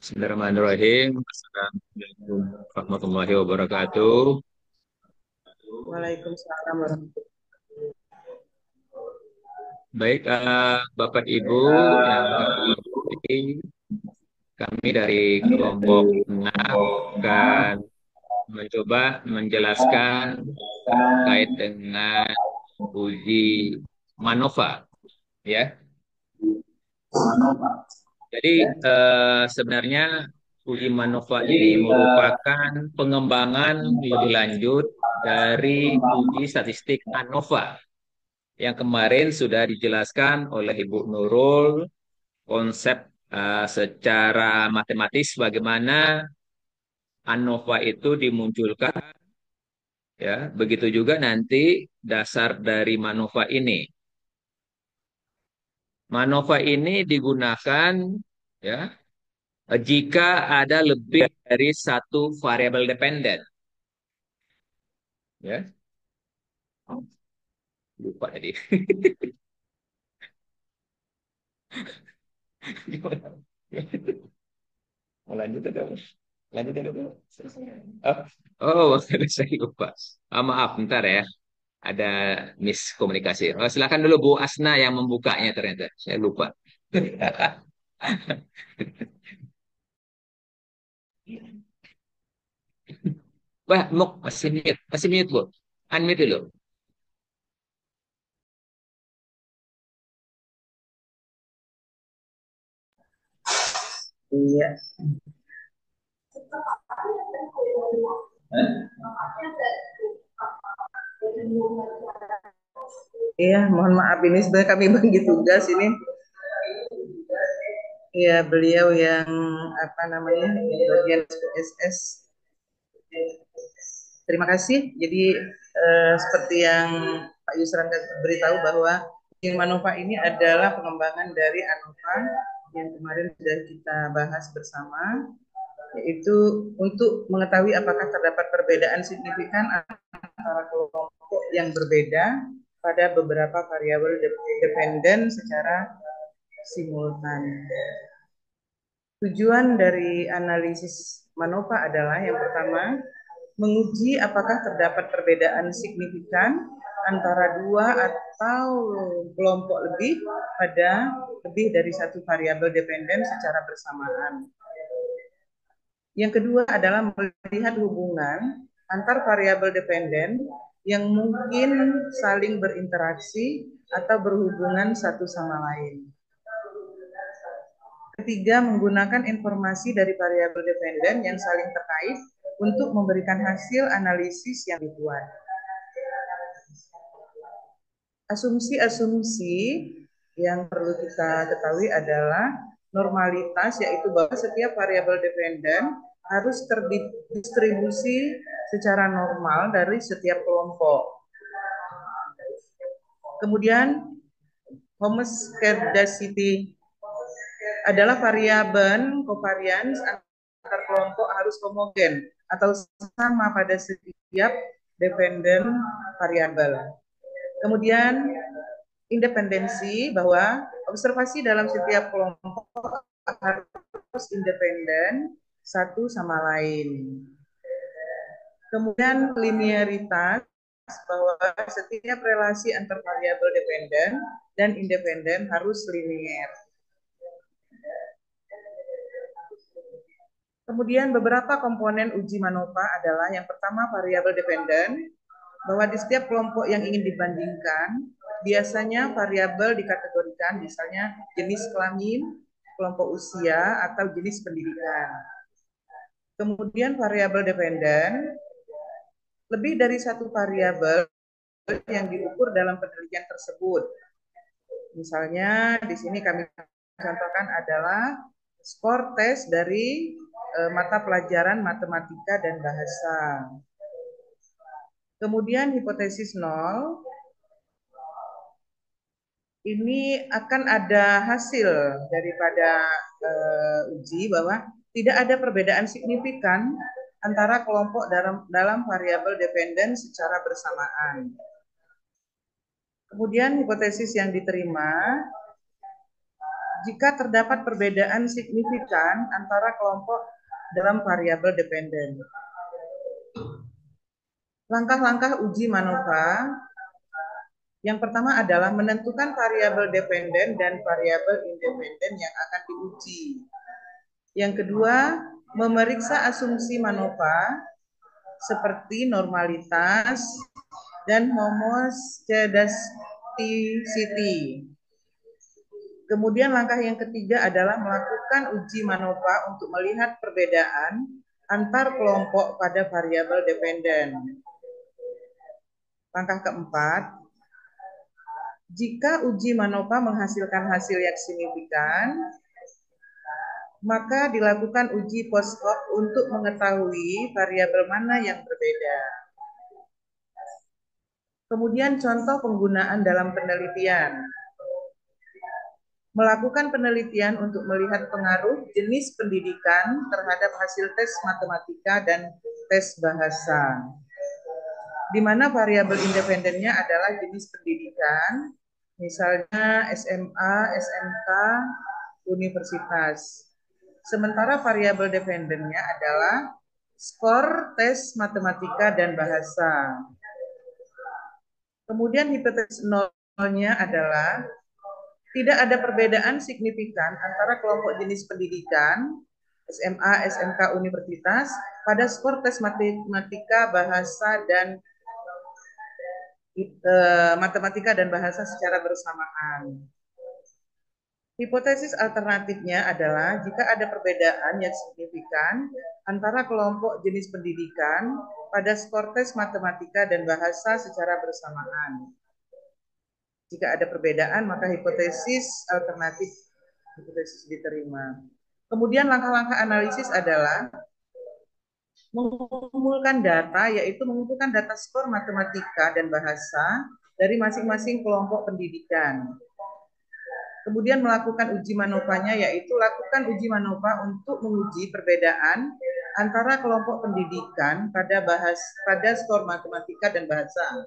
Bismillahirrahmanirrahim. Assalamualaikum warahmatullahi wabarakatuh. Waalaikumsalam warahmatullahi. Baik, Bapak Ibu yang kami hormati, kami dari kelompok 6 akan mencoba menjelaskan terkait dengan uji MANOVA, ya. Jadi sebenarnya uji MANOVA ini merupakan pengembangan lebih lanjut dari uji statistik ANOVA yang kemarin sudah dijelaskan oleh Ibu Nurul konsep secara matematis bagaimana ANOVA itu dimunculkan, ya. Begitu juga nanti dasar dari MANOVA ini. MANOVA ini digunakan, ya, jika ada lebih dari satu variabel dependen, ya. Lupa tadi. Gimana? Mau lanjut atau lanjut dulu? Oh, oh, saya lupa. Maaf, bentar ya. Ada miskomunikasi. Oh, silakan dulu Bu Asna yang membukanya ternyata. Saya lupa. Wah, Muk, masih mute Bu. Unmute dulu. Iya, iya, mohon maaf ini sebenarnya kami bagi tugas ini. Iya, beliau yang apa namanya yang bagian SPSS. Terima kasih. Jadi seperti yang Pak Yusran beritahu bahwa Manova ini adalah pengembangan dari ANOVA yang kemarin sudah kita bahas bersama, yaitu untuk mengetahui apakah terdapat perbedaan signifikan antara kelompok yang berbeda pada beberapa variabel dependen secara simultan. Tujuan dari analisis MANOVA adalah yang pertama, menguji apakah terdapat perbedaan signifikan antara dua atau kelompok lebih pada lebih dari satu variabel dependen secara bersamaan. Yang kedua adalah melihat hubungan antar variabel dependen yang mungkin saling berinteraksi atau berhubungan satu sama lain. Ketiga, menggunakan informasi dari variabel dependen yang saling terkait untuk memberikan hasil analisis yang dibuat. Asumsi-asumsi yang perlu kita ketahui adalah normalitas, yaitu bahwa setiap variabel dependen harus terdistribusi secara normal dari setiap kelompok. Kemudian homoscedasticity adalah variabel covariance antar kelompok harus homogen atau sama pada setiap dependen variabel. Kemudian independensi, bahwa observasi dalam setiap kelompok harus independen satu sama lain. Kemudian linearitas, bahwa setiap relasi antar variabel dependen dan independen harus linier. Kemudian beberapa komponen uji MANOVA adalah yang pertama variabel dependen, bahwa di setiap kelompok yang ingin dibandingkan, biasanya variabel dikategorikan misalnya jenis kelamin, kelompok usia, atau jenis pendidikan. Kemudian variabel dependen, lebih dari satu variabel yang diukur dalam penelitian tersebut. Misalnya di sini kami contohkan adalah skor tes dari mata pelajaran matematika dan bahasa. Kemudian hipotesis nol, ini akan ada hasil daripada uji bahwa tidak ada perbedaan signifikan antara kelompok dalam variabel dependen secara bersamaan. Kemudian hipotesis yang diterima, jika terdapat perbedaan signifikan antara kelompok dalam variabel dependen. Langkah-langkah uji MANOVA yang pertama adalah menentukan variabel dependen dan variabel independen yang akan diuji. Yang kedua, memeriksa asumsi MANOVA seperti normalitas dan homoscedasticity. Kemudian langkah yang ketiga adalah melakukan uji MANOVA untuk melihat perbedaan antar kelompok pada variabel dependen. Langkah keempat, jika uji MANOVA menghasilkan hasil yang signifikan, maka dilakukan uji post hoc untuk mengetahui variabel mana yang berbeda. Kemudian contoh penggunaan dalam penelitian. Melakukan penelitian untuk melihat pengaruh jenis pendidikan terhadap hasil tes matematika dan tes bahasa. Di mana variabel independennya adalah jenis pendidikan, misalnya SMA, SMK, universitas. Sementara variabel dependennya adalah skor tes matematika dan bahasa. Kemudian hipotesis nolnya adalah tidak ada perbedaan signifikan antara kelompok jenis pendidikan SMA, SMK, universitas pada skor tes matematika, bahasa dan matematika dan bahasa secara bersamaan. Hipotesis alternatifnya adalah jika ada perbedaan yang signifikan antara kelompok jenis pendidikan pada skor tes matematika dan bahasa secara bersamaan. Jika ada perbedaan, maka hipotesis alternatif hipotesis diterima. Kemudian langkah-langkah analisis adalah mengumpulkan data, yaitu mengumpulkan data skor matematika dan bahasa dari masing-masing kelompok pendidikan. Kemudian melakukan uji MANOVA-nya, yaitu lakukan uji MANOVA untuk menguji perbedaan antara kelompok pendidikan pada skor matematika dan bahasa.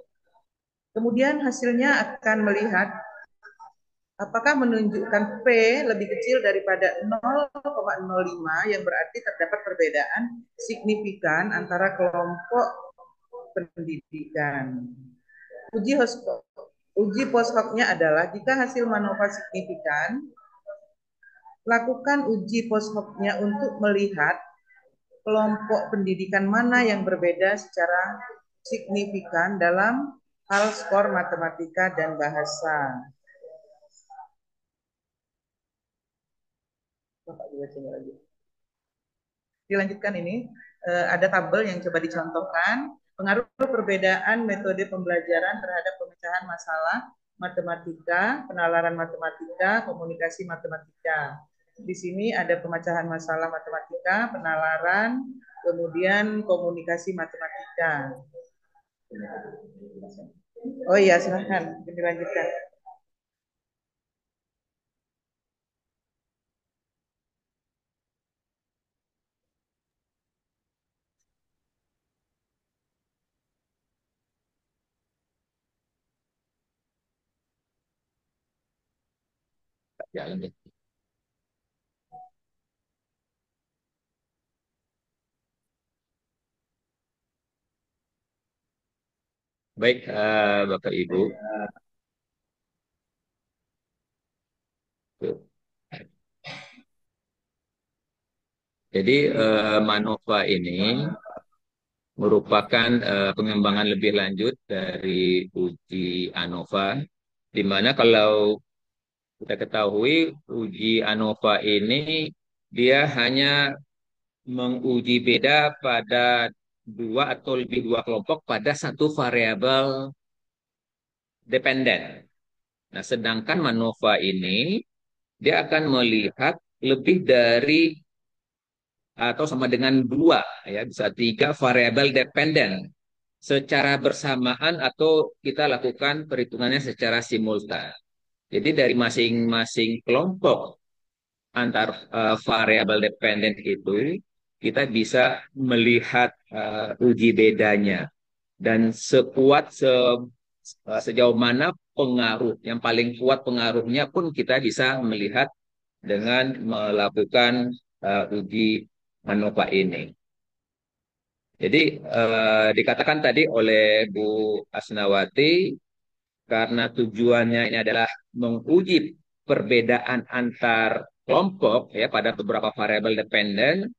Kemudian hasilnya akan melihat apakah menunjukkan P lebih kecil daripada 0,05 yang berarti terdapat perbedaan signifikan antara kelompok pendidikan. Uji post hoc-nya adalah jika hasil MANOVA signifikan, lakukan uji post hoc-nya untuk melihat kelompok pendidikan mana yang berbeda secara signifikan dalam hal skor matematika dan bahasa. Dilanjutkan ini, ada tabel yang coba dicontohkan. Pengaruh perbedaan metode pembelajaran terhadap pemecahan masalah matematika, penalaran matematika, komunikasi matematika. Di sini ada pemecahan masalah matematika, penalaran, kemudian komunikasi matematika. Oh iya, silahkan dilanjutkan. Jalan deh. Baik, Bapak Ibu. Jadi MANOVA ini merupakan pengembangan lebih lanjut dari uji ANOVA, di mana kalau kita ketahui uji ANOVA ini dia hanya menguji beda pada dua atau lebih dua kelompok pada satu variabel dependen. Nah, sedangkan MANOVA ini dia akan melihat lebih dari atau sama dengan dua, ya bisa tiga variabel dependen secara bersamaan atau kita lakukan perhitungannya secara simultan. Jadi dari masing-masing kelompok antar variabel dependen itu kita bisa melihat uji bedanya dan sejauh mana pengaruh yang paling kuat pengaruhnya pun kita bisa melihat dengan melakukan uji ANOVA ini. Jadi dikatakan tadi oleh Bu Asnawati, karena tujuannya ini adalah menguji perbedaan antar kelompok ya pada beberapa variabel dependen,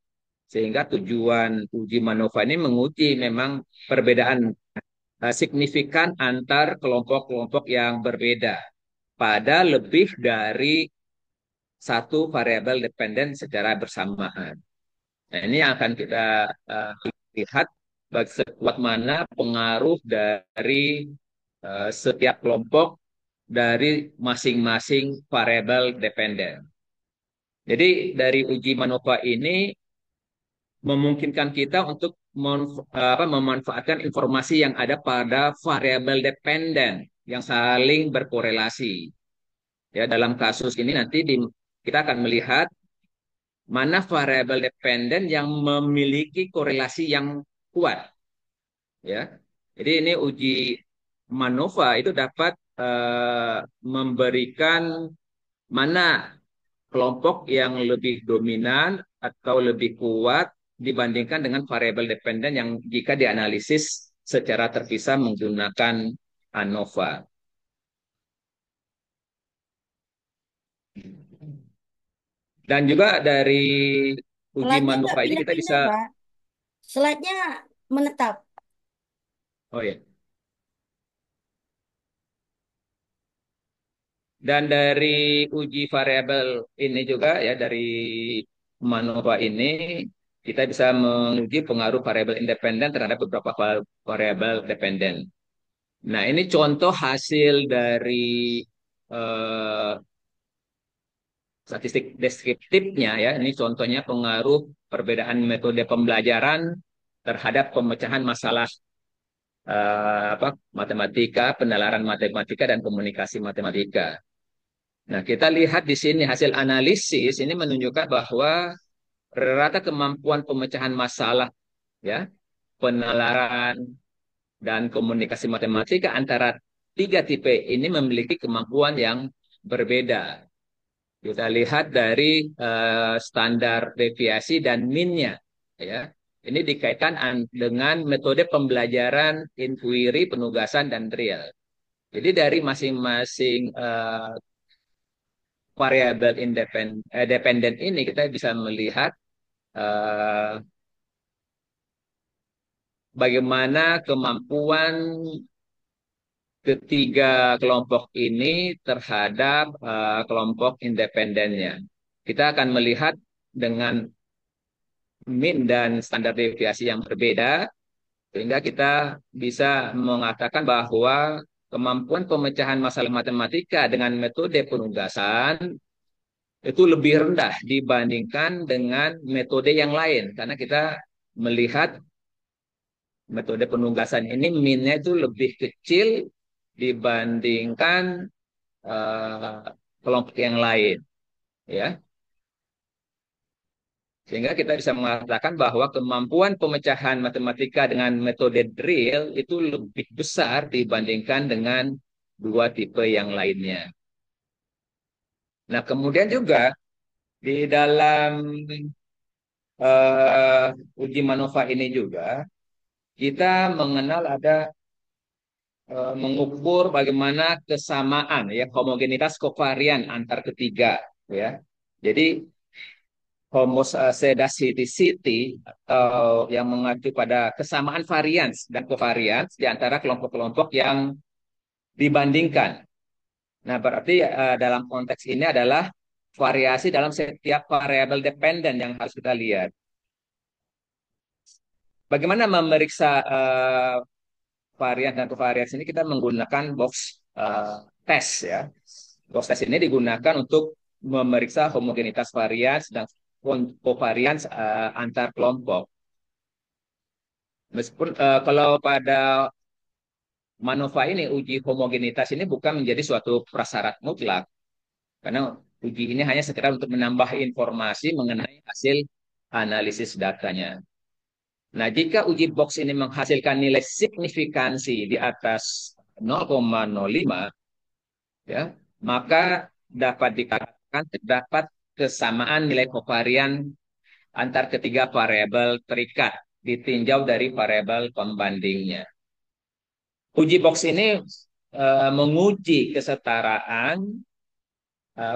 sehingga tujuan uji MANOVA ini menguji memang perbedaan signifikan antar kelompok-kelompok yang berbeda pada lebih dari satu variabel dependen secara bersamaan. Nah, ini yang akan kita uh, lihat sekuat mana pengaruh dari setiap kelompok dari masing-masing variabel dependen. Jadi dari uji MANOVA ini memungkinkan kita untuk memanfaatkan informasi yang ada pada variabel dependen yang saling berkorelasi. Ya, dalam kasus ini nanti kita akan melihat mana variabel dependen yang memiliki korelasi yang kuat. Ya, jadi ini uji MANOVA itu dapat memberikan mana kelompok yang lebih dominan atau lebih kuat dibandingkan dengan variabel dependen yang jika dianalisis secara terpisah menggunakan ANOVA. Dan juga dari uji Slide-nya nggak MANOVA ini kita pindah-pindah, bisa, Pak. Slide-nya menetap. oh ya, dan dari uji variabel ini juga ya dari MANOVA ini kita bisa menguji pengaruh variabel independen terhadap beberapa variabel dependen. Nah, ini contoh hasil dari eh, statistik deskriptifnya ya. Ini contohnya pengaruh perbedaan metode pembelajaran terhadap pemecahan masalah matematika, penalaran matematika dan komunikasi matematika. Nah, kita lihat di sini hasil analisis ini menunjukkan bahwa rata kemampuan pemecahan masalah ya, penalaran dan komunikasi matematika antara tiga tipe ini memiliki kemampuan yang berbeda. Kita lihat dari standar deviasi dan min-nya. Ya. Ini dikaitkan dengan metode pembelajaran inquiry, penugasan, dan drill. Jadi dari masing-masing variabel dependen ini kita bisa melihat uh, bagaimana kemampuan ketiga kelompok ini terhadap kelompok independennya. Kita akan melihat dengan min dan standar deviasi yang berbeda, sehingga kita bisa mengatakan bahwa kemampuan pemecahan masalah matematika dengan metode penugasan itu lebih rendah dibandingkan dengan metode yang lain, karena kita melihat metode penugasan ini min-nya itu lebih kecil dibandingkan uh, kelompok yang lain, ya. Sehingga kita bisa mengatakan bahwa kemampuan pemecahan matematika dengan metode drill itu lebih besar dibandingkan dengan dua tipe yang lainnya. Nah, kemudian juga di dalam uji MANOVA ini juga kita mengenal ada mengukur bagaimana kesamaan ya homogenitas kovarian antar ketiga ya. Jadi homoscedasticity atau yang mengacu pada kesamaan varians dan covariance di antara kelompok-kelompok yang dibandingkan. Nah, berarti dalam konteks ini adalah variasi dalam setiap variabel dependen yang harus kita lihat. Bagaimana memeriksa varian dan covariance ini kita menggunakan box test ya. Box test ini digunakan untuk memeriksa homogenitas varians dan covariance antar kelompok. Meskipun kalau pada MANOVA ini uji homogenitas ini bukan menjadi suatu prasyarat mutlak, karena uji ini hanya sekedar untuk menambah informasi mengenai hasil analisis datanya. Nah, jika uji box ini menghasilkan nilai signifikansi di atas 0,05, ya, maka dapat dikatakan terdapat kesamaan nilai kovarian antar ketiga variabel terikat ditinjau dari variabel pembandingnya. Uji box ini menguji kesetaraan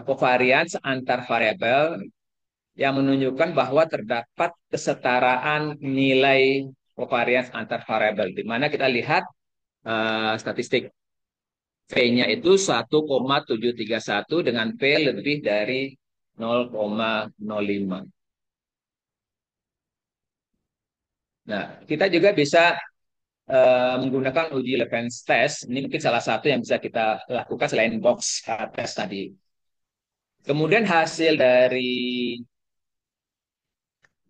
kovarians antar variabel yang menunjukkan bahwa terdapat kesetaraan nilai kovarians antar variabel. Di mana kita lihat statistik V-nya itu 1,731 dengan P lebih dari 0,05. Nah, kita juga bisa menggunakan uji Levens test. Ini mungkin salah satu yang bisa kita lakukan selain box test tadi. Kemudian hasil dari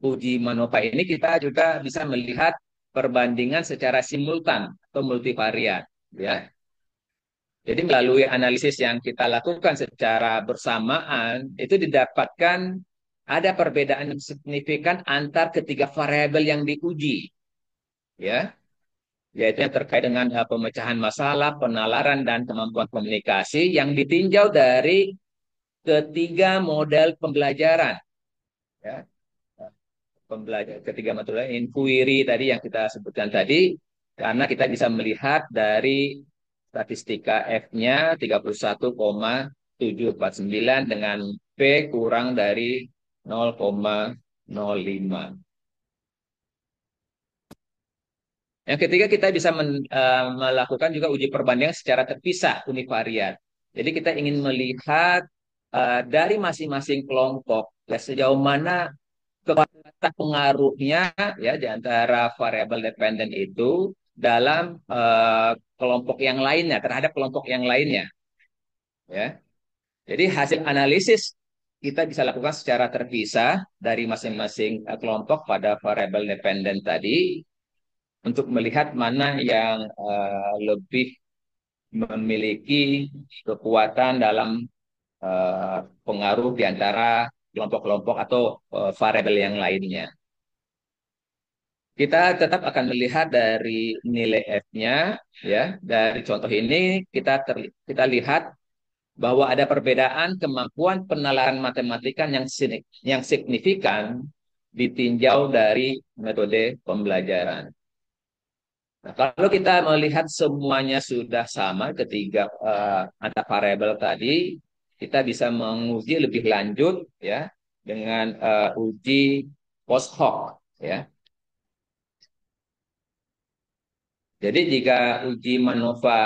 uji MANOVA ini kita juga bisa melihat perbandingan secara simultan atau multivariat, ya. Jadi melalui analisis yang kita lakukan secara bersamaan itu didapatkan ada perbedaan yang signifikan antar ketiga variabel yang diuji, ya, yaitu yang terkait dengan pemecahan masalah, penalaran dan kemampuan komunikasi yang ditinjau dari ketiga model pembelajaran, ya. Ketiga metode inquiry tadi yang kita sebutkan tadi, karena kita bisa melihat dari statistika F-nya 31,749 dengan P kurang dari 0,05. Yang ketiga, kita bisa melakukan juga uji perbandingan secara terpisah univariat. Jadi kita ingin melihat dari masing-masing kelompok ya, sejauh mana kekuatan pengaruhnya ya di antara variabel dependen itu dalam kelompok yang lainnya terhadap kelompok yang lainnya, ya. Jadi hasil analisis kita bisa lakukan secara terpisah dari masing-masing kelompok pada variabel dependen tadi untuk melihat mana yang lebih memiliki kekuatan dalam pengaruh di antara kelompok-kelompok atau variabel yang lainnya. Kita tetap akan melihat dari nilai F-nya, ya. Dari contoh ini kita lihat bahwa ada perbedaan kemampuan penalaran matematika yang signifikan ditinjau dari metode pembelajaran. Nah, kalau kita melihat semuanya sudah sama ketiga antar variabel tadi, kita bisa menguji lebih lanjut ya dengan uji post hoc, ya. Jadi jika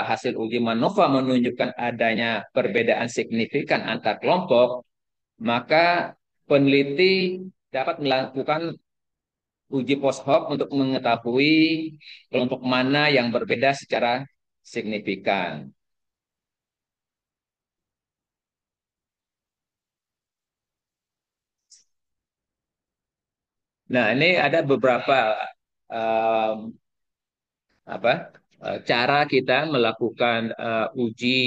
hasil uji MANOVA menunjukkan adanya perbedaan signifikan antar kelompok, maka peneliti dapat melakukan uji post hoc untuk mengetahui kelompok mana yang berbeda secara signifikan. Nah, ini ada beberapa um, apa cara kita melakukan uji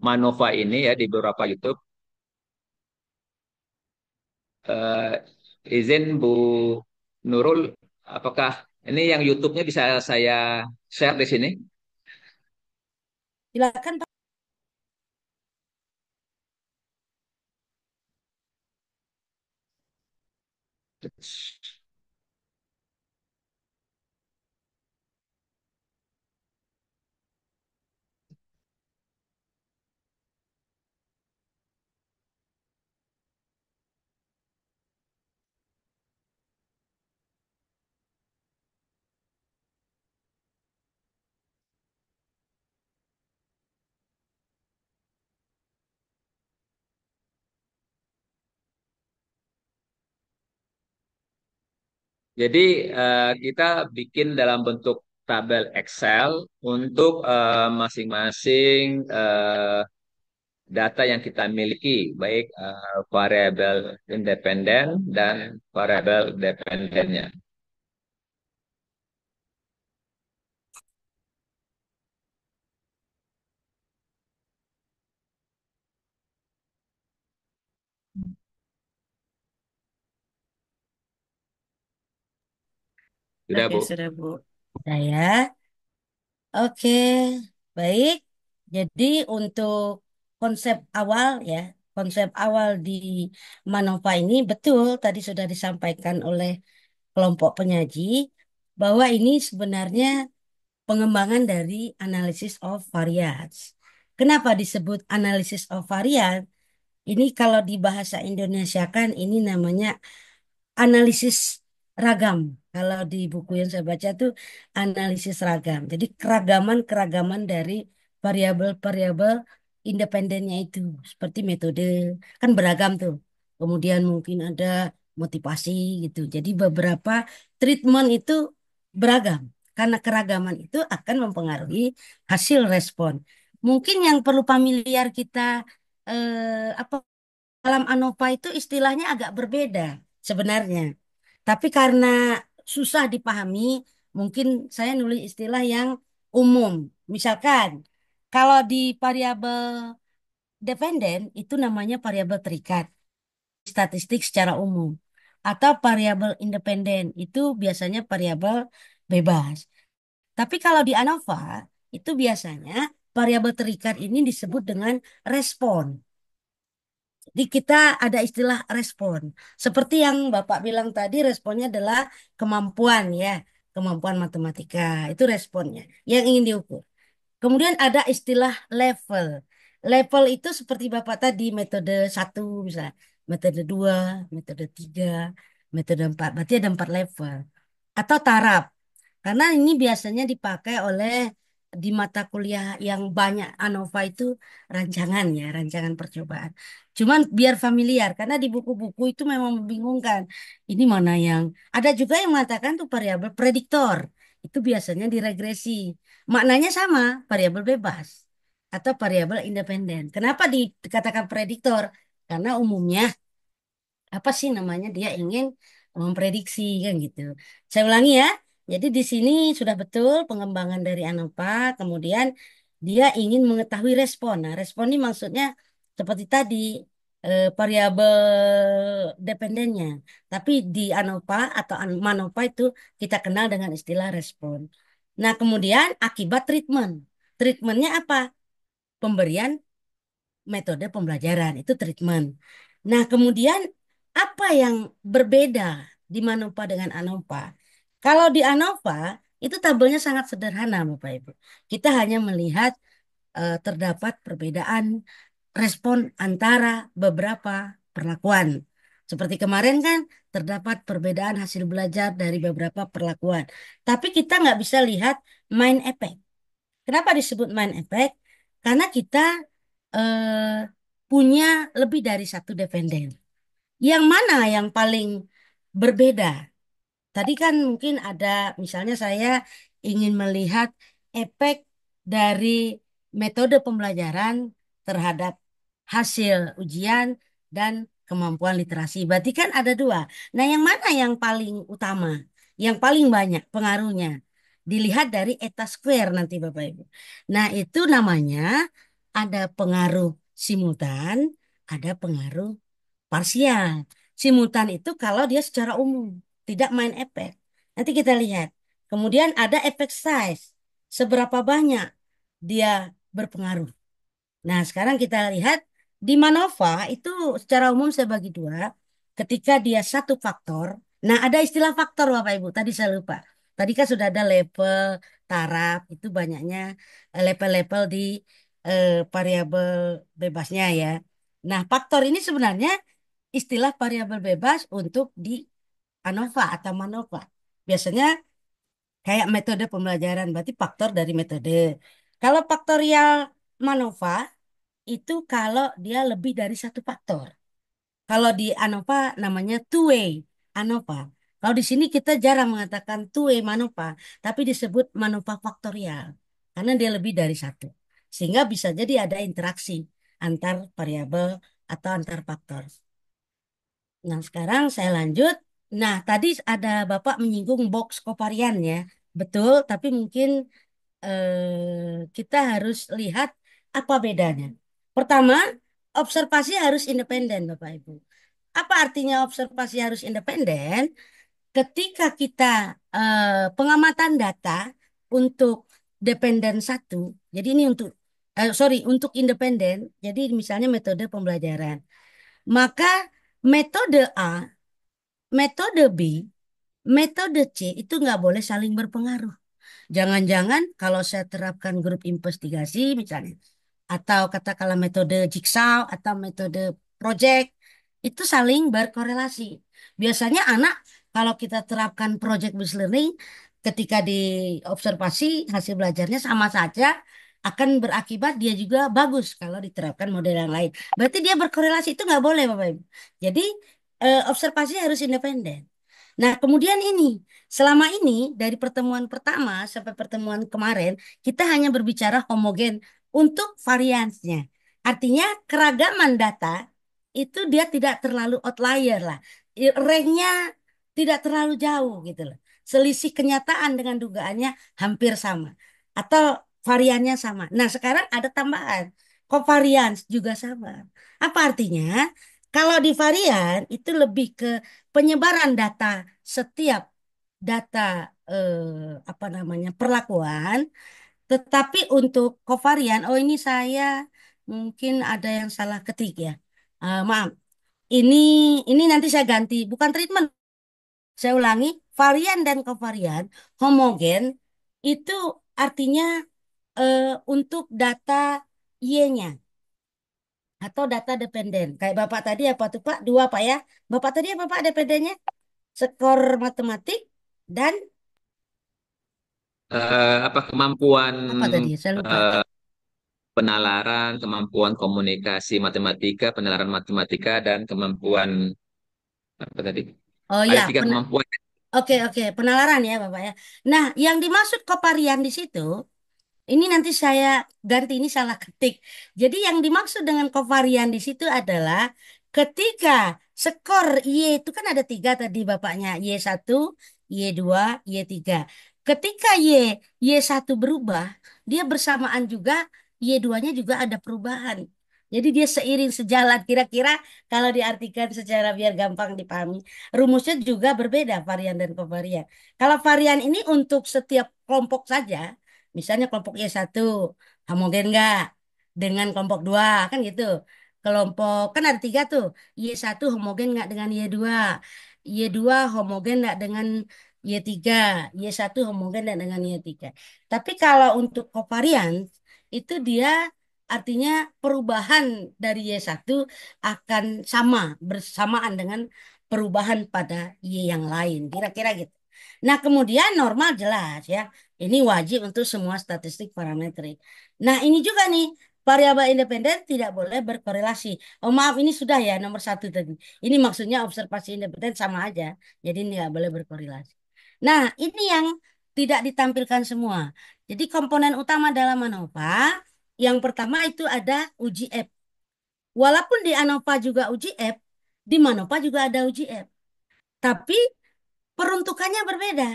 MANOVA ini ya di beberapa YouTube. Eh, izin Bu Nurul, apakah ini yang YouTube-nya bisa saya share di sini? Silakan Pak. Jadi kita bikin dalam bentuk tabel Excel untuk masing-masing data yang kita miliki, baik variabel independen dan variabel dependennya. Sudah, Oke, Bu? sudah Bu. Saya. Oke, baik. Jadi untuk konsep awal ya, konsep awal di Manova ini betul tadi sudah disampaikan oleh kelompok penyaji bahwa ini sebenarnya pengembangan dari analysis of variance. Kenapa disebut analysis of variance? Ini kalau di bahasa Indonesia kan ini namanya analisis ragam. Kalau di buku yang saya baca tuh analisis ragam. Jadi keragaman-keragaman dari variabel-variabel independennya itu. Seperti metode, kan beragam tuh. Kemudian mungkin ada motivasi gitu. Jadi beberapa treatment itu beragam. Karena keragaman itu akan mempengaruhi hasil respon. Mungkin yang perlu familiar kita apa dalam ANOVA itu istilahnya agak berbeda sebenarnya. Tapi karena susah dipahami, mungkin saya nulis istilah yang umum. Misalkan, kalau di variabel dependen itu namanya variabel terikat, statistik secara umum. Atau variabel independen itu biasanya variabel bebas. Tapi kalau di ANOVA itu biasanya variabel terikat ini disebut dengan respon. Jadi kita ada istilah respon. Seperti yang Bapak bilang tadi, responnya adalah kemampuan ya, kemampuan matematika. Itu responnya yang ingin diukur. Kemudian ada istilah level. Level itu seperti Bapak tadi, metode satu bisa, metode dua, metode tiga, metode empat. Berarti ada 4 level. Atau taraf. Karena ini biasanya dipakai oleh di mata kuliah yang banyak ANOVA itu rancangan ya, rancangan percobaan. Cuman biar familiar, karena di buku-buku itu memang membingungkan. Ini mana yang, ada juga yang mengatakan tuh variabel prediktor. Itu biasanya diregresi. Maknanya sama, variabel bebas atau variabel independen. Kenapa dikatakan prediktor? Karena umumnya apa sih namanya dia ingin memprediksi kan gitu. Saya ulangi ya. Jadi di sini sudah betul pengembangan dari ANOVA, kemudian dia ingin mengetahui respon. Nah, respon ini maksudnya seperti tadi variabel dependennya. Tapi di ANOVA atau MANOVA itu kita kenal dengan istilah respon. Nah, kemudian akibat treatment. Treatmentnya apa? Pemberian metode pembelajaran itu treatment. Nah, kemudian apa yang berbeda di Manova dengan Anova? Kalau di Anova itu tabelnya sangat sederhana, Bapak Ibu. Kita hanya melihat terdapat perbedaan respon antara beberapa perlakuan. Seperti kemarin kan terdapat perbedaan hasil belajar dari beberapa perlakuan. Tapi kita nggak bisa lihat mind effect. Kenapa disebut mind effect? Karena kita punya lebih dari satu dependen. Yang mana yang paling berbeda? Tadi kan mungkin ada, misalnya saya ingin melihat efek dari metode pembelajaran terhadap hasil ujian dan kemampuan literasi. Berarti kan ada dua. Nah, yang mana yang paling utama? Yang paling banyak pengaruhnya? Dilihat dari eta square nanti Bapak Ibu. Nah, itu namanya ada pengaruh simultan, ada pengaruh parsial. Simultan itu kalau dia secara umum, tidak main efek. Nanti kita lihat. Kemudian ada efek size. Seberapa banyak dia berpengaruh. Nah, sekarang kita lihat di MANOVA itu secara umum saya bagi dua. Ketika dia satu faktor. Nah, ada istilah faktor Bapak Ibu. Tadi saya lupa. Tadi kan sudah ada level, taraf, itu banyaknya level-level di variabel bebasnya ya. Nah, faktor ini sebenarnya istilah variabel bebas untuk di ANOVA atau MANOVA. Biasanya kayak metode pembelajaran, berarti faktor dari metode. Kalau faktorial MANOVA, itu kalau dia lebih dari satu faktor. Kalau di ANOVA namanya two-way ANOVA. Kalau di sini kita jarang mengatakan two-way MANOVA, tapi disebut MANOVA faktorial. Karena dia lebih dari satu. Sehingga bisa jadi ada interaksi antar variabel atau antar faktor. Nah, sekarang saya lanjut. Nah, tadi ada Bapak menyinggung box kovarian ya. Betul, tapi mungkin kita harus lihat apa bedanya. Pertama, observasi harus independen, Bapak Ibu. Apa artinya observasi harus independen? Ketika kita pengamatan data untuk dependen satu, jadi ini untuk sorry, untuk independen, jadi misalnya metode pembelajaran, maka metode A, metode B, metode C itu nggak boleh saling berpengaruh. Jangan-jangan kalau saya terapkan grup investigasi misalnya, atau katakanlah metode jigsaw atau metode project, itu saling berkorelasi. Biasanya anak kalau kita terapkan project based learning, ketika diobservasi hasil belajarnya sama saja, akan berakibat dia juga bagus kalau diterapkan model yang lain. Berarti dia berkorelasi, itu nggak boleh Bapak Ibu. Jadi observasi harus independen. Nah, kemudian ini, selama ini dari pertemuan pertama sampai pertemuan kemarin, kita hanya berbicara homogen untuk variansnya. Artinya keragaman data itu dia tidak terlalu outlier lah. Range-nya tidak terlalu jauh gitu loh. Selisih kenyataan dengan dugaannya hampir sama. Atau variannya sama. Nah, sekarang ada tambahan. Covariance juga sama. Apa artinya? Kalau di varian itu lebih ke penyebaran data setiap data apa namanya perlakuan, tetapi untuk kovarian, oh ini saya mungkin ada yang salah ketik ya. Maaf, ini nanti saya ganti, bukan treatment. Saya ulangi, varian dan kovarian homogen itu artinya untuk data Y-nya atau data dependen. Kayak Bapak tadi apa tuh Pak? Dua Pak ya. Bapak tadi apa Pak dependennya? Skor matematik dan Apa kemampuan apa tadi? Saya lupa. penalaran, kemampuan komunikasi matematika, penalaran matematika, dan kemampuan apa tadi? Oh Ada ya, tiga kemampuan. oke oke, penalaran ya Bapak ya. Nah, yang dimaksud koparian di situ, ini nanti saya ganti, ini salah ketik. Jadi yang dimaksud dengan kovarian di situ adalah ketika skor Y itu kan ada tiga tadi Bapaknya, Y1, Y2, Y3. Ketika Y1 berubah, dia bersamaan juga Y2-nya juga ada perubahan. Jadi dia seiring sejalan, kira-kira kalau diartikan secara biar gampang dipahami. Rumusnya juga berbeda varian dan kovarian. Kalau varian ini untuk setiap kelompok saja, misalnya kelompok Y1 homogen nggak dengan kelompok 2 kan gitu. Kelompok kan ada tiga tuh. Y1 homogen nggak dengan Y2. Y2 homogen nggak dengan Y3. Y1 homogen nggak dengan Y3. Tapi kalau untuk kovarian itu dia artinya perubahan dari Y1 akan sama bersamaan dengan perubahan pada Y yang lain. Kira-kira gitu. Nah, kemudian normal jelas ya. Ini wajib untuk semua statistik parametrik. Nah, ini juga nih, variabel independen tidak boleh berkorelasi. Oh maaf, ini sudah ya nomor satu tadi. Ini maksudnya observasi independen sama aja. Jadi ini nggak boleh berkorelasi. Nah, ini yang tidak ditampilkan semua. Jadi komponen utama dalam ANOVA, yang pertama itu ada uji F. Walaupun di ANOVA juga uji F, di MANOVA juga ada uji F. Tapi peruntukannya berbeda.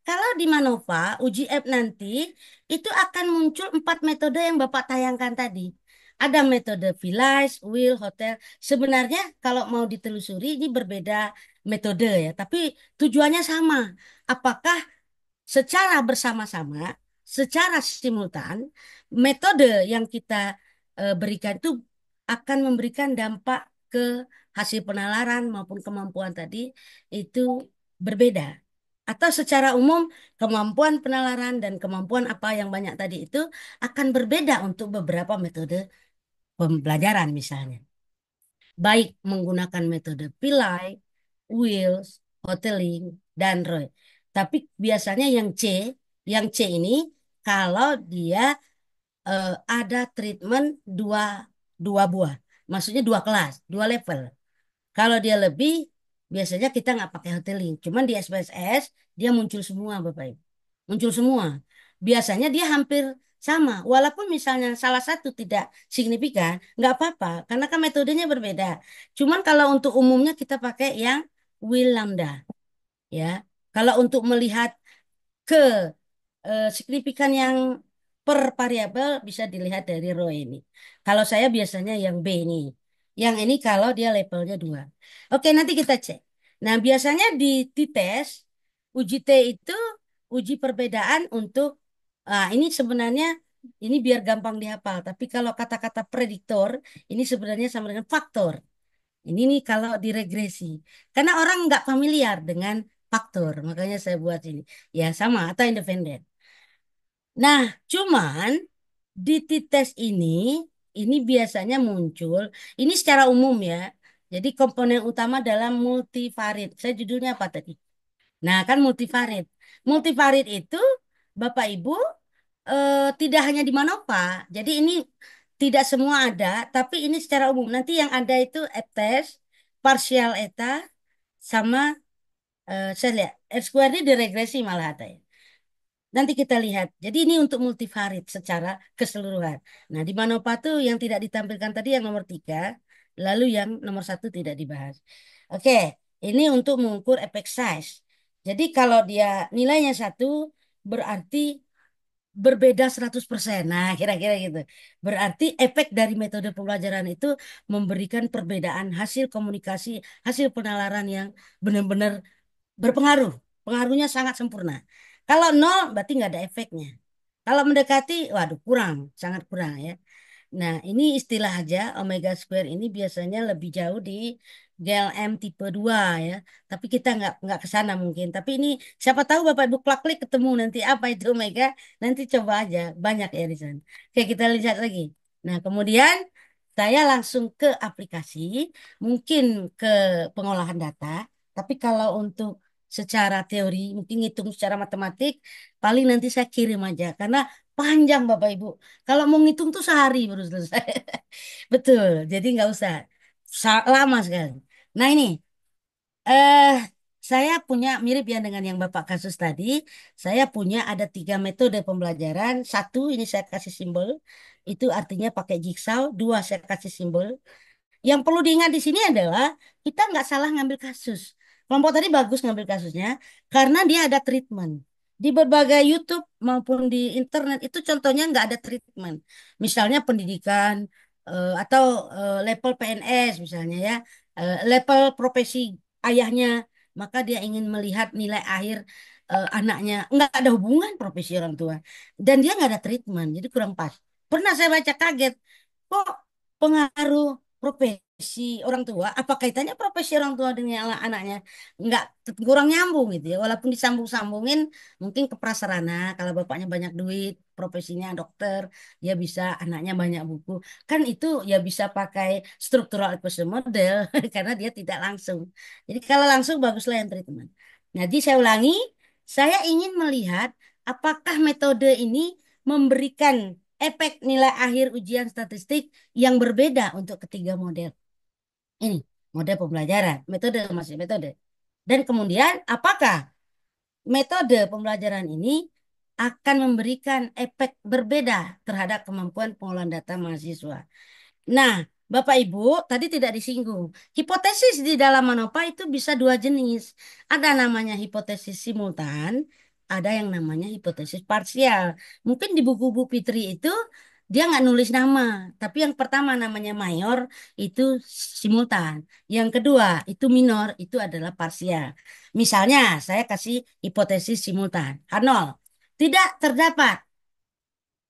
Kalau di Manova, uji F nanti itu akan muncul 4 metode yang Bapak tayangkan tadi. Ada metode Village, Will, Hotel. Sebenarnya kalau mau ditelusuri ini berbeda metode ya, tapi tujuannya sama. Apakah secara bersama-sama, secara simultan, metode yang kita berikan itu akan memberikan dampak ke hasil penalaran maupun kemampuan tadi itu berbeda. Atau secara umum, kemampuan penalaran dan kemampuan apa yang banyak tadi itu akan berbeda untuk beberapa metode pembelajaran misalnya. Baik menggunakan metode Pillai, Wills, Hoteling, dan Roy. Tapi biasanya yang C ini kalau dia ada treatment dua buah, maksudnya dua kelas, dua level. Kalau dia lebih, biasanya kita nggak pakai hoteling. Cuman di SPSS dia muncul semua, Bapak Ibu. Muncul semua. Biasanya dia hampir sama. Walaupun misalnya salah satu tidak signifikan, nggak apa-apa. Karena kan metodenya berbeda. Cuman kalau untuk umumnya kita pakai yang Will Lambda. Ya. Kalau untuk melihat ke signifikan yang per variabel bisa dilihat dari row ini. Kalau saya biasanya yang B ini. Yang ini kalau dia levelnya 2. Oke, nanti kita cek. Nah, biasanya di tes uji T itu uji perbedaan untuk ini sebenarnya Ini biar gampang dihafal. Tapi kalau kata-kata prediktor, ini sebenarnya sama dengan faktor. Ini nih kalau diregresi. Karena orang nggak familiar dengan faktor. Makanya saya buat ini. Ya sama atau independen. Nah, cuman di t-test ini biasanya muncul, ini secara umum ya. Jadi komponen utama dalam multivarit. Saya judulnya apa tadi? Nah, kan multivarit. Multivarit itu, Bapak Ibu, tidak hanya di Manova. Jadi ini tidak semua ada, tapi ini secara umum. Nanti yang ada itu test, partial eta, sama saya lihat R square ini diregresi malah ada ya. Nanti kita lihat. Jadi ini untuk multivarit secara keseluruhan. Nah, di Manova tuh yang tidak ditampilkan tadi yang nomor 3, lalu yang nomor 1 tidak dibahas. Oke, ini untuk mengukur effect size. Jadi kalau dia nilainya 1, berarti berbeda 100%. Nah, kira-kira gitu. Berarti efek dari metode pembelajaran itu memberikan perbedaan hasil komunikasi, hasil penalaran yang benar-benar berpengaruh. Pengaruhnya sangat sempurna. Kalau nol berarti nggak ada efeknya. Kalau mendekati, waduh kurang, sangat kurang ya. Nah, ini istilah aja omega square ini biasanya lebih jauh di GLM tipe 2 ya. Tapi kita nggak ke sana mungkin. Tapi ini siapa tahu Bapak Ibu klik ketemu nanti apa itu omega, nanti coba aja, banyak ya di sana. Oke, kita lihat lagi. Nah, kemudian saya langsung ke aplikasi, mungkin ke pengolahan data. Tapi kalau untuk secara teori, mungkin hitung secara matematik, paling nanti saya kirim aja. Karena panjang Bapak Ibu. Kalau mau ngitung tuh sehari baru selesai. Betul, jadi nggak usah. Lama sekali. Nah ini, eh saya punya mirip ya dengan yang Bapak kasus tadi. Saya punya ada 3 metode pembelajaran. Satu, ini saya kasih simbol. Itu artinya pakai jigsaw. Dua, saya kasih simbol. Yang perlu diingat di sini adalah kita nggak salah ngambil kasus. Kelompok tadi bagus ngambil kasusnya karena dia ada treatment. Di berbagai YouTube maupun di internet itu contohnya nggak ada treatment. Misalnya pendidikan atau level PNS misalnya ya, level profesi ayahnya, maka dia ingin melihat nilai akhir anaknya. Nggak ada hubungan profesi orang tua. Dan dia nggak ada treatment, jadi kurang pas. Pernah saya baca kaget, kok pengaruh profesi orang tua, apa kaitannya profesi orang tua dengan anaknya? Nggak kurang nyambung gitu ya. Walaupun disambung-sambungin, mungkin ke prasarana. Kalau bapaknya banyak duit, profesinya dokter, dia bisa anaknya banyak buku. Kan itu ya bisa pakai struktural equation model karena dia tidak langsung. Jadi kalau langsung baguslah yang treatment. Nah, jadi saya ulangi, saya ingin melihat apakah metode ini memberikan efek nilai akhir ujian statistik yang berbeda untuk ketiga model. Ini model pembelajaran, metode masih metode. Dan kemudian apakah metode pembelajaran ini akan memberikan efek berbeda terhadap kemampuan pengolahan data mahasiswa. Nah, Bapak Ibu, tadi tidak disinggung. Hipotesis di dalam MANOPA itu bisa 2 jenis. Ada namanya hipotesis simultan, ada yang namanya hipotesis parsial. Mungkin di buku Bu Fitri itu dia nggak nulis nama, tapi yang pertama namanya mayor itu simultan. Yang kedua itu minor, itu adalah parsial. Misalnya, saya kasih hipotesis simultan. Arnold, tidak terdapat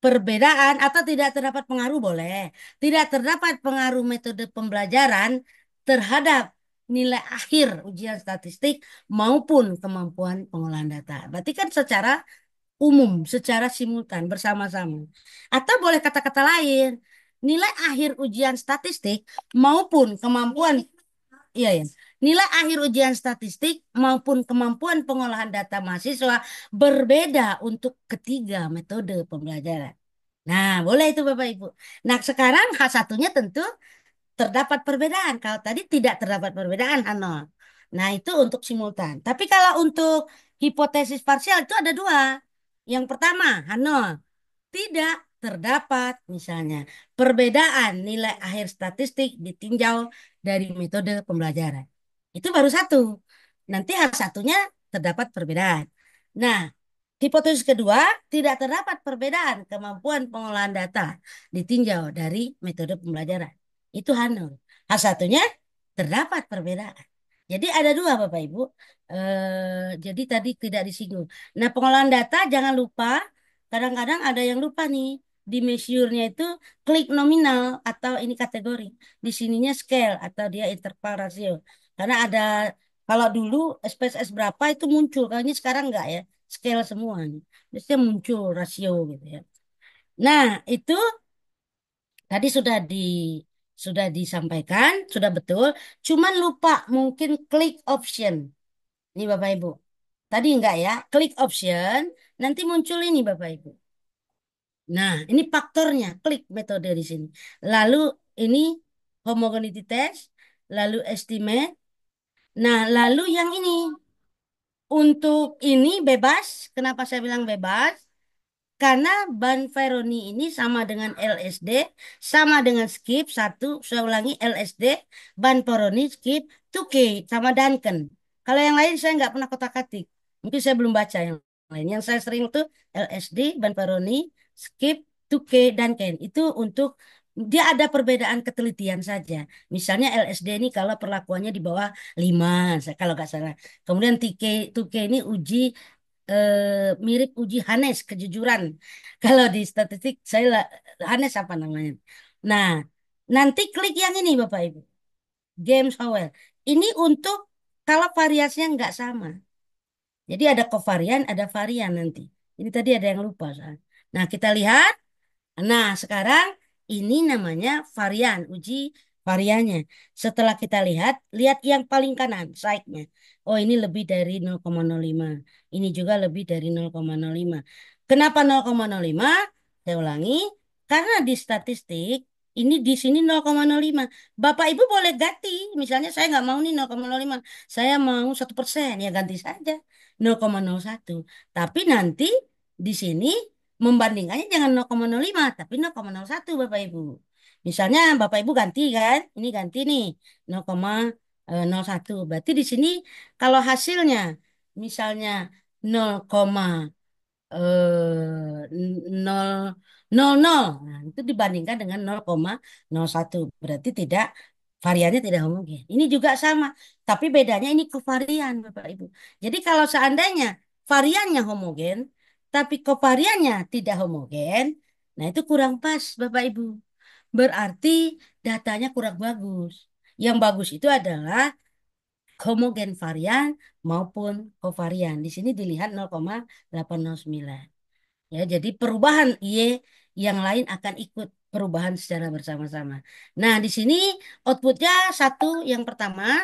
perbedaan atau tidak terdapat pengaruh boleh. Tidak terdapat pengaruh metode pembelajaran terhadap nilai akhir ujian statistik maupun kemampuan pengolahan data. Berarti kan secara umum, secara simultan bersama-sama. Atau boleh kata-kata lain, nilai akhir ujian statistik maupun kemampuan. Iya, ya. Nilai akhir ujian statistik maupun kemampuan pengolahan data mahasiswa berbeda untuk ketiga metode pembelajaran. Nah, boleh itu Bapak Ibu. Nah, sekarang H1-nya tentu terdapat perbedaan. Kalau tadi tidak terdapat perbedaan, Hanol. Nah, itu untuk simultan. Tapi kalau untuk hipotesis parsial itu ada 2. Yang pertama, Hanol, tidak terdapat misalnya perbedaan nilai akhir statistik ditinjau dari metode pembelajaran. Itu baru satu. Nanti hal satunya terdapat perbedaan. Nah, hipotesis kedua, tidak terdapat perbedaan kemampuan pengolahan data ditinjau dari metode pembelajaran. Itu Hanul. Hal satunya terdapat perbedaan. Jadi ada 2 Bapak Ibu. Jadi tadi tidak disinggung. Nah, pengolahan data jangan lupa, kadang-kadang ada yang lupa nih. di measure-nya itu klik nominal atau ini kategori. Di sininya scale atau dia interval rasio. Karena ada kalau dulu SPSS berapa itu muncul, kalau ini sekarang enggak ya, scale semua nih. Biasanya muncul rasio gitu ya. Nah, itu tadi sudah disampaikan, sudah betul. Cuman lupa mungkin klik option. Ini Bapak Ibu. Tadi enggak ya, klik option, nanti muncul ini Bapak Ibu. Nah, ini faktornya, klik metode di sini. Lalu ini homogeneity test, lalu estimate. Nah, lalu yang ini untuk ini bebas. Kenapa saya bilang bebas? Karena Banferoni ini sama dengan LSD, sama dengan skip satu, saya ulangi LSD, Banferoni skip 2K sama Duncan. Kalau yang lain saya nggak pernah kotak-katik. Mungkin saya belum baca yang lain. Yang saya sering itu LSD, Banferoni, skip 2K, Duncan. Itu untuk dia ada perbedaan ketelitian saja. Misalnya LSD ini kalau perlakuannya di bawah 5, kalau nggak salah. Kemudian 2K ini uji mirip uji Hanes kejujuran. Kalau di statistik Hanes apa namanya? Nah, nanti klik yang ini Bapak Ibu. James Howell. Ini untuk kalau variasinya nggak sama. Jadi ada kovarian, ada varian nanti. Ini tadi ada yang lupa. Soalnya. Nah, kita lihat. Nah, sekarang ini namanya varian, uji variannya. Setelah kita lihat, lihat yang paling kanan, side-nya. Oh, ini lebih dari 0,05. Ini juga lebih dari 0,05. Kenapa 0,05? Saya ulangi, karena di statistik, ini di sini 0,05. Bapak Ibu boleh ganti. Misalnya saya nggak mau nih 0,05. Saya mau 1%, ya ganti saja 0,01. Tapi nanti di sini membandingkannya jangan 0,05 tapi 0,01 Bapak Ibu. Misalnya Bapak Ibu ganti kan, ini ganti nih 0,01. Berarti di sini kalau hasilnya misalnya 0, nol nol nol. Nah, itu dibandingkan dengan 0,01. Berarti tidak variannya tidak homogen. Ini juga sama, tapi bedanya ini kovarian Bapak Ibu. Jadi kalau seandainya variannya homogen, tapi kovariannya tidak homogen, nah itu kurang pas Bapak Ibu. Berarti datanya kurang bagus. Yang bagus itu adalah homogen varian maupun kovarian. Di sini dilihat 0,809. Ya, jadi perubahan Y yang lain akan ikut perubahan secara bersama-sama. Nah, di sini outputnya satu yang pertama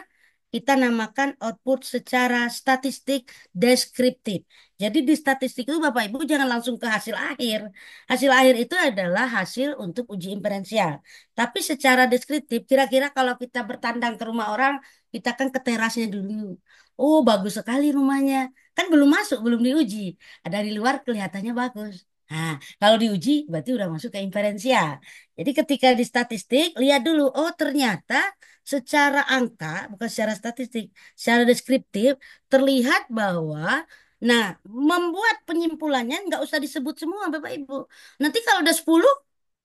kita namakan output secara statistik deskriptif. Jadi di statistik itu Bapak Ibu jangan langsung ke hasil akhir. Hasil akhir itu adalah hasil untuk uji inferensial. Tapi secara deskriptif, kira-kira kalau kita bertandang ke rumah orang, kita kan ke terasnya dulu. Oh, bagus sekali rumahnya. Kan belum masuk, belum diuji. Dari luar kelihatannya bagus. Nah, kalau diuji berarti udah masuk ke inferensial. Jadi ketika di statistik, lihat dulu, oh ternyata secara angka, bukan secara statistik, secara deskriptif, terlihat bahwa, nah, membuat penyimpulannya nggak usah disebut semua, Bapak Ibu. Nanti kalau udah 10,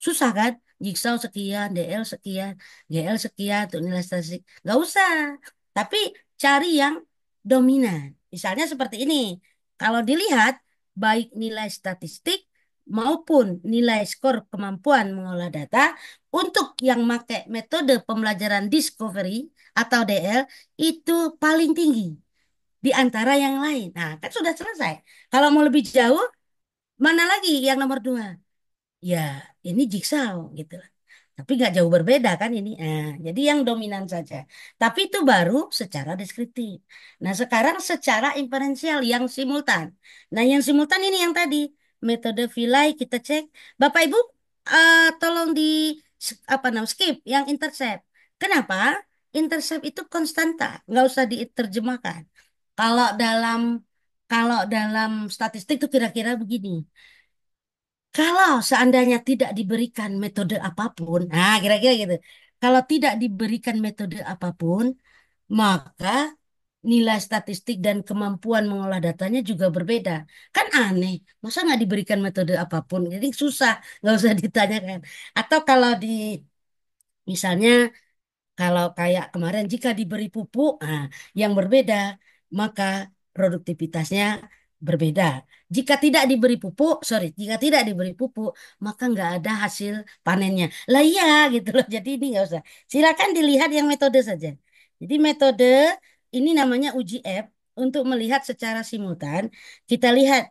susah kan? Jigsaw sekian, DL sekian, GL sekian, untuk nilai statistik. Nggak usah. Tapi cari yang dominan. Misalnya seperti ini. Kalau dilihat, baik nilai statistik maupun nilai skor kemampuan mengolah data untuk yang pakai metode pembelajaran discovery atau DL itu paling tinggi di antara yang lain. Nah, kan sudah selesai. Kalau mau lebih jauh, mana lagi yang nomor 2? Ya, ini jigsaw gitu. Tapi nggak jauh berbeda kan ini. Nah, jadi yang dominan saja. Tapi itu baru secara deskriptif. Nah, sekarang secara inferensial yang simultan. Nah, yang simultan ini yang tadi. Metode Vilay kita cek. Bapak Ibu, tolong di apa namanya skip yang intercept. Kenapa? Intercept itu konstanta, nggak usah diterjemahkan. Kalau dalam kalau dalam statistik itu kira-kira begini. Kalau seandainya tidak diberikan metode apapun, nah kira-kira gitu. Kalau tidak diberikan metode apapun, maka nilai statistik dan kemampuan mengolah datanya juga berbeda. Kan aneh, masa nggak diberikan metode apapun? Jadi susah, nggak usah ditanyakan. Atau kalau misalnya kalau kayak kemarin jika diberi pupuk, nah, yang berbeda, maka produktivitasnya berbeda. Jika tidak diberi pupuk, sorry, jika tidak diberi pupuk, maka nggak ada hasil panennya. Lah iya gitu loh. Jadi ini nggak usah. Silakan dilihat yang metode saja. Jadi metode ini namanya uji F untuk melihat secara simultan. Kita lihat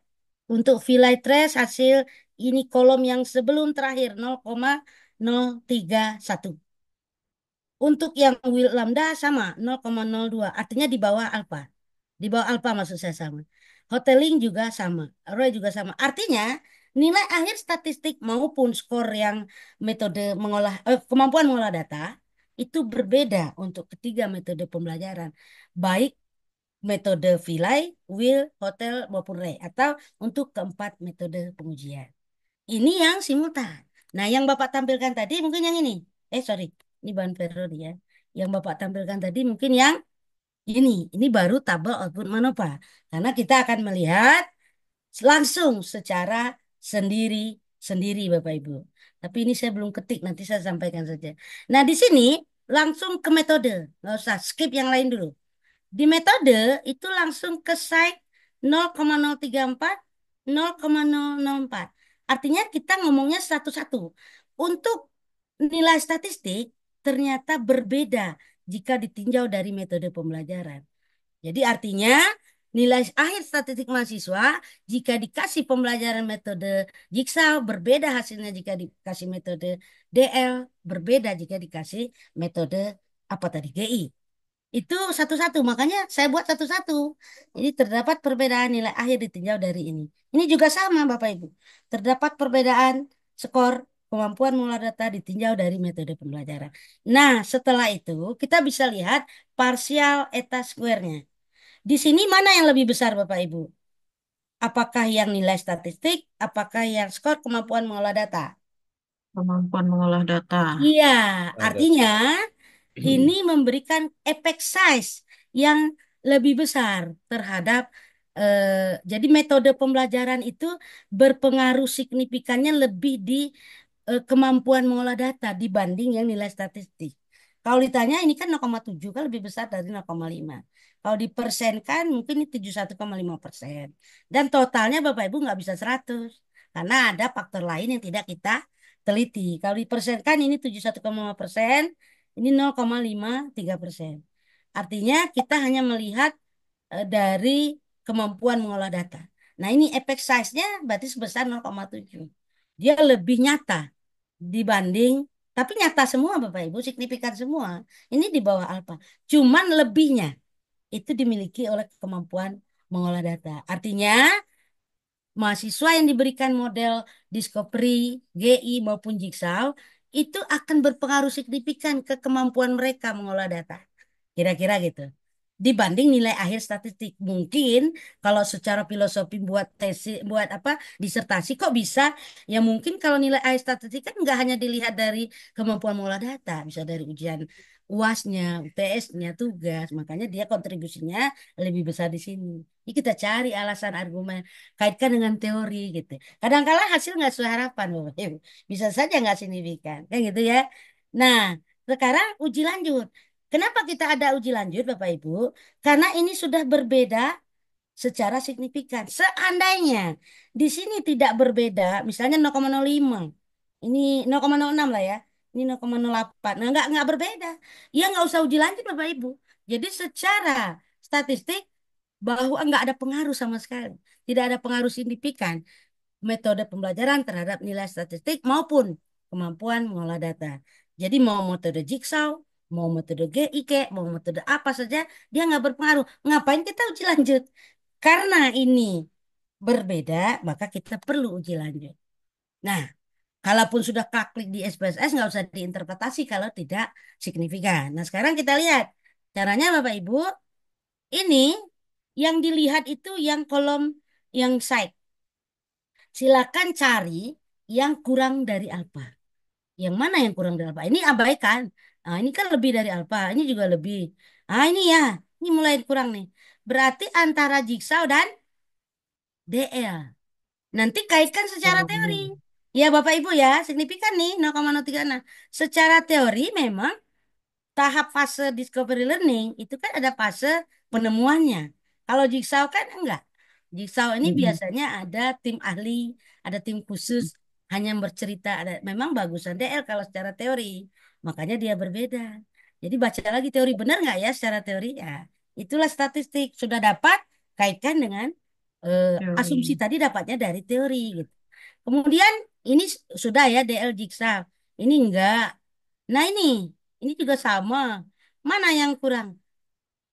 untuk vilai trace hasil ini kolom yang sebelum terakhir 0,031. Untuk yang will lambda sama 0,02, artinya di bawah alfa. Di bawah alfa maksud saya sama. Hoteling juga sama, Roy juga sama. Artinya nilai akhir statistik maupun skor yang metode kemampuan mengolah data itu berbeda untuk ketiga metode pembelajaran. Baik metode Vilay, Will, Hotel maupun Ray atau untuk keempat metode pengujian. Ini yang simultan. Nah, yang Bapak tampilkan tadi mungkin yang ini. Sorry, ini bahan Ferrari ya. Yang Bapak tampilkan tadi mungkin yang ini. Ini baru tabel output MANOPA. Karena kita akan melihat langsung secara sendiri-sendiri Bapak Ibu. Tapi ini saya belum ketik, nanti saya sampaikan saja. Nah, di sini langsung ke metode. Nggak usah, skip yang lain dulu. Di metode itu langsung ke site 0,034, 0,004. Artinya kita ngomongnya satu-satu. Untuk nilai statistik ternyata berbeda jika ditinjau dari metode pembelajaran. Jadi artinya nilai akhir statistik mahasiswa jika dikasih pembelajaran metode Jigsaw berbeda hasilnya jika dikasih metode DL, berbeda jika dikasih metode apa tadi GI. Itu satu-satu, makanya saya buat satu-satu. Jadi terdapat perbedaan nilai akhir ditinjau dari ini. Ini juga sama Bapak Ibu. Terdapat perbedaan skor kemampuan mengolah data ditinjau dari metode pembelajaran. Nah, setelah itu kita bisa lihat partial eta square-nya. Di sini mana yang lebih besar Bapak Ibu? Apakah yang nilai statistik? Apakah yang skor kemampuan mengolah data? Kemampuan mengolah data. Iya, Ada. artinya ini memberikan efek size yang lebih besar terhadap jadi metode pembelajaran itu berpengaruh signifikannya lebih di kemampuan mengolah data dibanding yang nilai statistik. Kalau ditanya ini kan 0,7 kan lebih besar dari 0,5. Kalau dipersenkan mungkin ini 71,5%. Dan totalnya Bapak Ibu nggak bisa 100 karena ada faktor lain yang tidak kita teliti. Kalau dipersenkan ini 71,5%, ini 0,53%. Artinya kita hanya melihat dari kemampuan mengolah data. Nah ini efek size-nya berarti sebesar 0,7. Dia lebih nyata dibanding, tapi nyata semua Bapak Ibu, signifikan semua. Ini di bawah alfa. Cuman lebihnya itu dimiliki oleh kemampuan mengolah data. Artinya mahasiswa yang diberikan model Discovery, GI maupun Jigsaw itu akan berpengaruh signifikan ke kemampuan mereka mengolah data. Kira-kira gitu. Dibanding nilai akhir statistik. Mungkin kalau secara filosofi buat tesis, buat apa, disertasi kok bisa? Ya mungkin kalau nilai akhir statistik kan nggak hanya dilihat dari kemampuan mengolah data, bisa dari ujian UAS-nya, UTS-nya, tugas. Makanya dia kontribusinya lebih besar di sini. Ini kita cari alasan argumen, kaitkan dengan teori gitu. Kadang-kala hasil nggak sesuai harapan, Bapak Ibu. Bisa saja nggak signifikan, kan gitu ya. Nah, sekarang uji lanjut. Kenapa kita ada uji lanjut, Bapak Ibu? Karena ini sudah berbeda secara signifikan. Seandainya di sini tidak berbeda, misalnya 0,05, ini 0,06 lah ya, ini 0,08. Nah, nggak berbeda. Ya nggak usah uji lanjut, Bapak Ibu. Jadi secara statistik bahwa nggak ada pengaruh sama sekali, tidak ada pengaruh signifikan metode pembelajaran terhadap nilai statistik maupun kemampuan mengolah data. Jadi mau metode Jigsaw, mau metode GIK, mau metode apa saja, dia nggak berpengaruh. Ngapain kita uji lanjut? Karena ini berbeda, maka kita perlu uji lanjut. Nah, kalaupun sudah klik di SPSS, nggak usah diinterpretasi kalau tidak signifikan. Nah, sekarang kita lihat caranya Bapak Ibu. Ini yang dilihat itu yang kolom yang side. Silakan cari yang kurang dari alfa. Yang mana yang kurang dari alfa? Ini abaikan. Nah, ini kan lebih dari alfa. Ini juga lebih. Ah, ini ya. Ini mulai kurang nih. Berarti antara jigsaw dan DL. Nanti kaitkan secara teori. Ya Bapak Ibu ya, signifikan nih 0,036. Secara teori memang tahap fase discovery learning itu kan ada fase penemuannya. Kalau jigsaw kan enggak. Jigsaw ini Mm-mm. biasanya ada tim ahli, ada tim khusus hanya bercerita. Ada, memang bagusan DL kalau secara teori, makanya dia berbeda. Jadi baca lagi teori benar nggak ya secara teori? Ya, itulah statistik sudah dapat kaitkan dengan asumsi Teori. tadi dapatnya dari teori gitu. Kemudian ini sudah ya DL Jigsaw. Ini enggak. Nah ini juga sama. Mana yang kurang?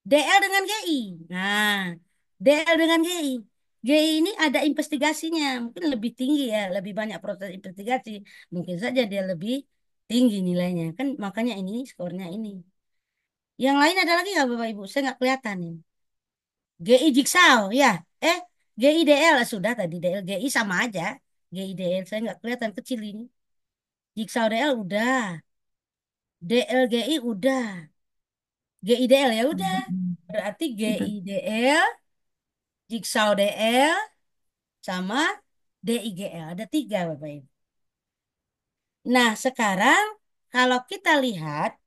DL dengan GI. Nah, DL dengan GI. GI ini ada investigasinya, mungkin lebih tinggi ya, lebih banyak proses investigasi. Mungkin saja dia lebih tinggi nilainya. Kan makanya ini skornya ini. Yang lain ada lagi nggak Bapak Ibu? Saya nggak kelihatan nih. GI Jigsaw, ya. Eh, GI DL sudah tadi DL GI sama aja. GI DL saya nggak kelihatan kecil ini. Jigsaw DL udah. DL GI udah. GI DL ya udah. Mm-mm. Berarti Udah. GI DL, Jigsaw DL, sama DIGL. Ada tiga Bapak Ibu. Nah, sekarang kalau kita lihat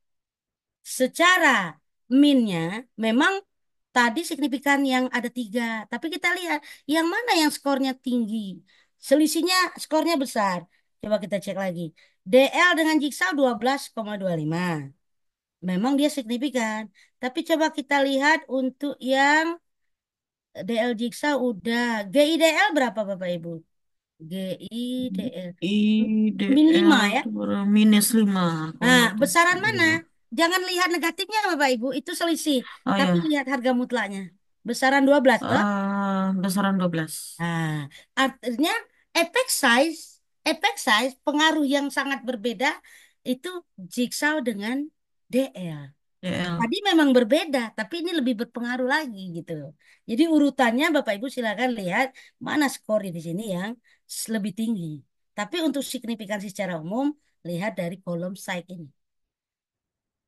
secara minnya memang tadi signifikan yang ada tiga. Tapi kita lihat yang mana yang skornya tinggi. Selisihnya skornya besar. Coba kita cek lagi. DL dengan Jigsaw 12,25. Memang dia signifikan. Tapi coba kita lihat untuk yang DL Jigsaw udah. GIDL berapa Bapak Ibu? GIDL. Min 5 IDL ya. tuh -5 Nah, kalau itu. besaran mana? Iya. Jangan lihat negatifnya Bapak Ibu, itu selisih. Oh Tapi ya, lihat harga mutlaknya. Besaran 12 toh. besaran 12. Nah, artinya effect size, effect size pengaruh yang sangat berbeda itu Jigsaw dengan DL. DL. Tadi memang berbeda, tapi ini lebih berpengaruh lagi gitu loh. Jadi urutannya Bapak Ibu silakan lihat mana skor di sini yang lebih tinggi. Tapi untuk signifikansi secara umum, lihat dari kolom side ini.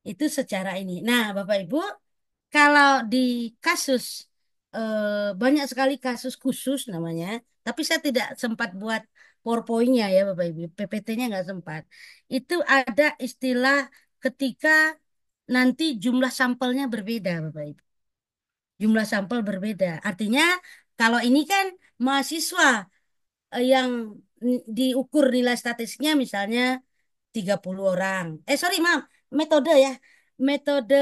Itu secara ini. Nah, Bapak Ibu, kalau di kasus banyak sekali kasus khusus namanya, tapi saya tidak sempat buat PowerPoint-nya ya Bapak Ibu, PPT-nya nggak sempat. Itu ada istilah ketika nanti jumlah sampelnya berbeda Bapak Ibu. Jumlah sampel berbeda. Artinya kalau ini kan mahasiswa yang diukur nilai statistiknya misalnya 30 orang. Sorry, maaf. Metode ya. Metode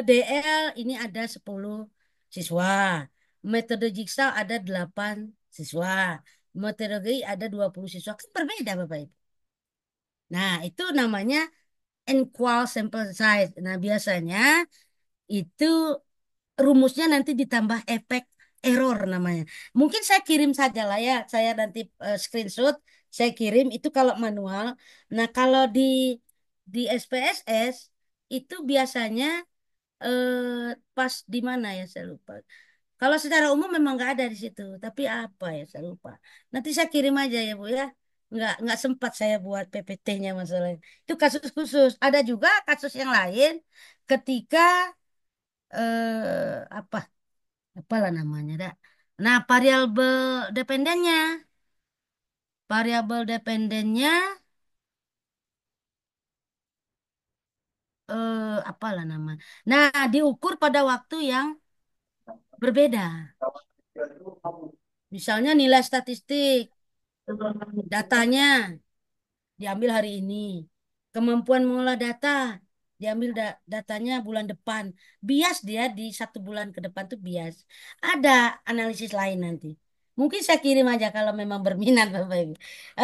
DL ini ada 10 siswa. Metode Jigsaw ada 8 siswa. Metode GI ada 20 siswa. Kan berbeda, Bapak Ibu. Nah, itu namanya equal sample size. Nah, biasanya itu rumusnya nanti ditambah efek error namanya. Mungkin saya kirim saja lah ya. Saya nanti screenshot, saya kirim itu kalau manual. Nah, kalau di SPSS itu biasanya pas di mana ya saya lupa. Kalau secara umum memang nggak ada di situ, tapi apa ya saya lupa. Nanti saya kirim aja ya Bu ya. Nggak sempat saya buat PPT-nya masalahnya. Itu kasus khusus. Ada juga kasus yang lain ketika apa apalah namanya dah. Nah, variabel dependennya apalah nama. Nah, diukur pada waktu yang berbeda. Misalnya nilai statistik, datanya diambil hari ini. Kemampuan mengolah data diambil datanya bulan depan. Bias dia di 1 bulan ke depan tuh bias. Ada analisis lain nanti. Mungkin saya kirim aja kalau memang berminat Bapak Ibu.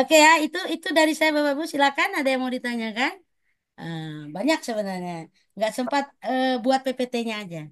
Oke ya, itu dari saya Bapak Ibu. Silakan ada yang mau ditanyakan? Banyak sebenarnya. Nggak sempat buat PPT-nya aja.